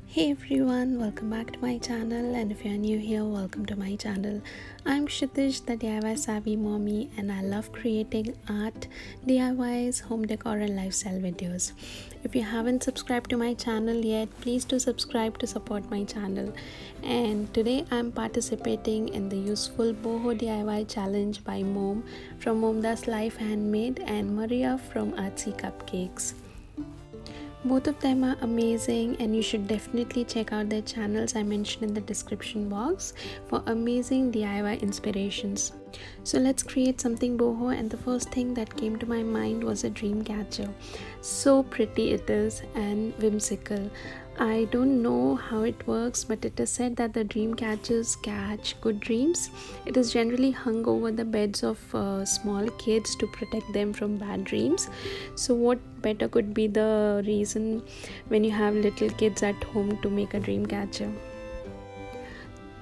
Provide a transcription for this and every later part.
Hey everyone, welcome back to my channel, and if you're new here, welcome to my channel. I'm Kshitish, the DIY savvy mommy, and I love creating art, DIYs, home decor and lifestyle videos. If you haven't subscribed to my channel yet, please do subscribe to support my channel. And today I'm participating in the useful BOHO DIY challenge by Mom from Momda's Life Handmade and Maria from Artsy Cupcakes. Both of them are amazing, and you should definitely check out their channels I mentioned in the description box for amazing DIY inspirations. So let's create something boho, and the first thing that came to my mind was a dream catcher. So pretty it is and whimsical. I don't know how it works, but it is said that the dream catchers catch good dreams. It is generally hung over the beds of small kids to protect them from bad dreams. So what better could be the reason when you have little kids at home to make a dream catcher?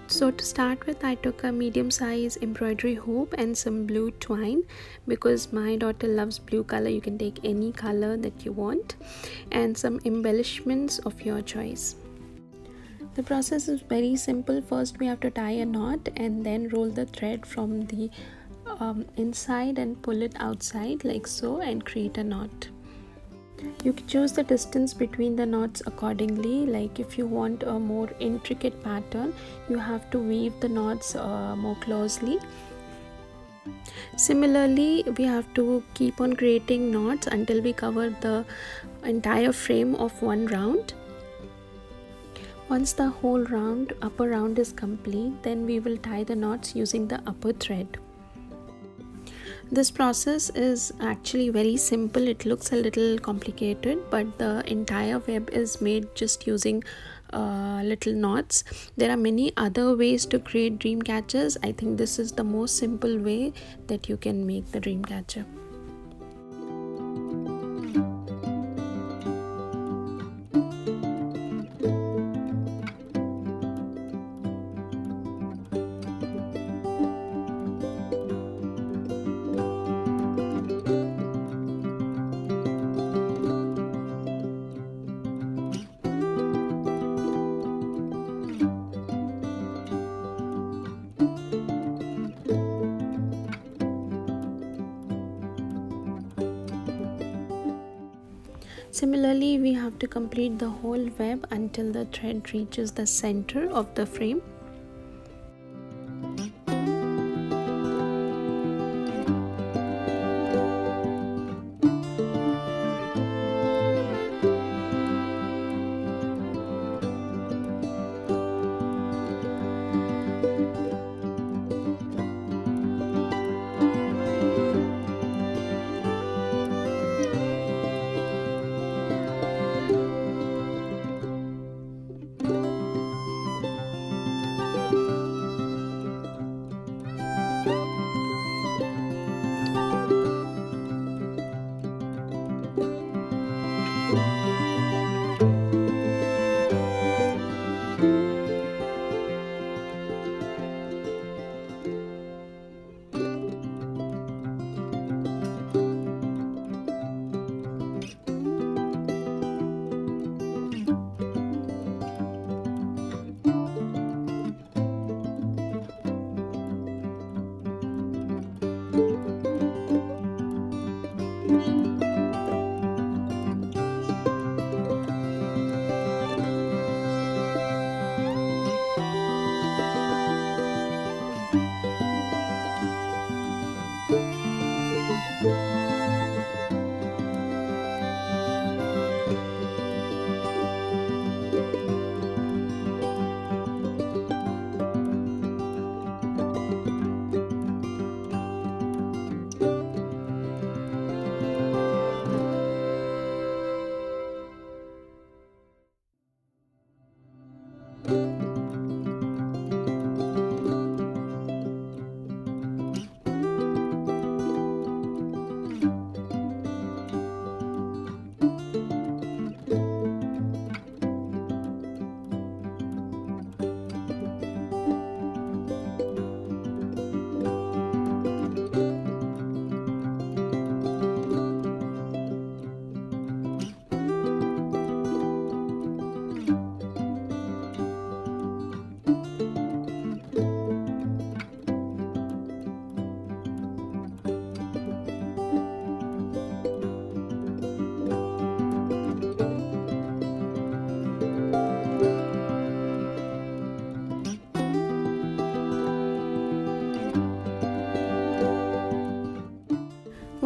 So to start with, I took a medium size embroidery hoop and some blue twine, because my daughter loves blue color. You can take any color that you want, and some embellishments of your choice. The process is very simple. First we have to tie a knot and then roll the thread from the inside and pull it outside like so and create a knot. You can choose the distance between the knots accordingly. Like if you want a more intricate pattern, you have to weave the knots more closely. Similarly, we have to keep on creating knots until we cover the entire frame of one round. Once the whole upper round is complete, then we will tie the knots using the upper thread. This process is actually very simple. It looks a little complicated, but the entire web is made just using little knots. There are many other ways to create dream catchers. I think this is the most simple way that you can make the dream catcher. Similarly, we have to complete the whole web until the thread reaches the center of the frame.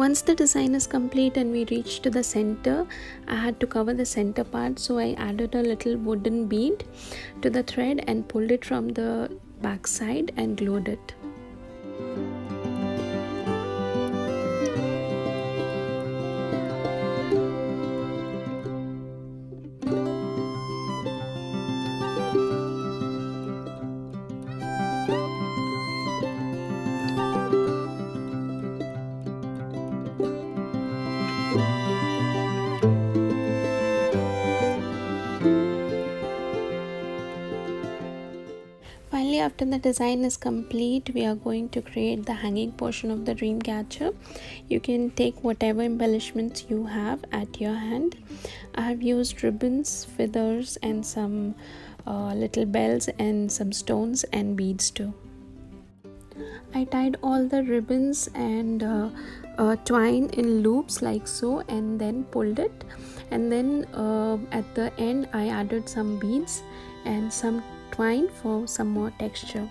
Once the design is complete and we reach to the center, I had to cover the center part, so I added a little wooden bead to the thread and pulled it from the back side and glued it. Finally, after the design is complete, we are going to create the hanging portion of the dream catcher. You can take whatever embellishments you have at your hand. I have used ribbons, feathers, and some little bells and some stones and beads too. I tied all the ribbons and twine in loops like so, and then pulled it, and then at the end I added some beads and some twine for some more texture.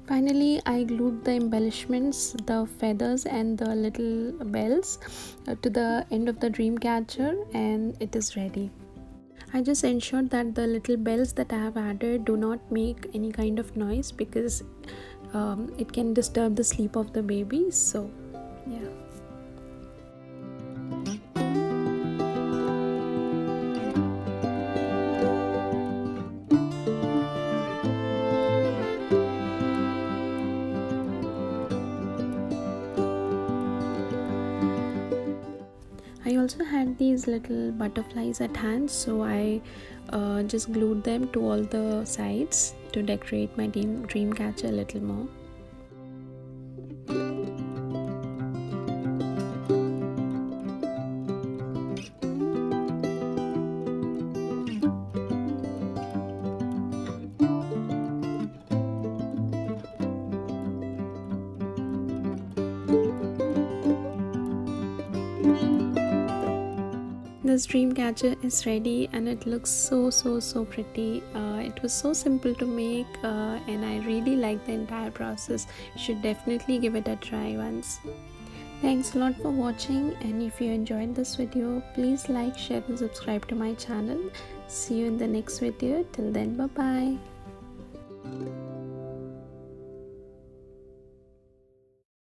Finally, I glued the embellishments, the feathers and the little bells to the end of the dream catcher, and it is ready. I just ensured that the little bells that I have added do not make any kind of noise because it can disturb the sleep of the baby. So yeah. I also had these little butterflies at hand, so I just glued them to all the sides to decorate my dream catcher a little more. this dream catcher is ready and it looks so pretty. It was so simple to make and I really like the entire process. You should definitely give it a try once. Thanks a lot for watching, and if you enjoyed this video, please like, share and subscribe to my channel. See you in the next video. Till then, bye bye.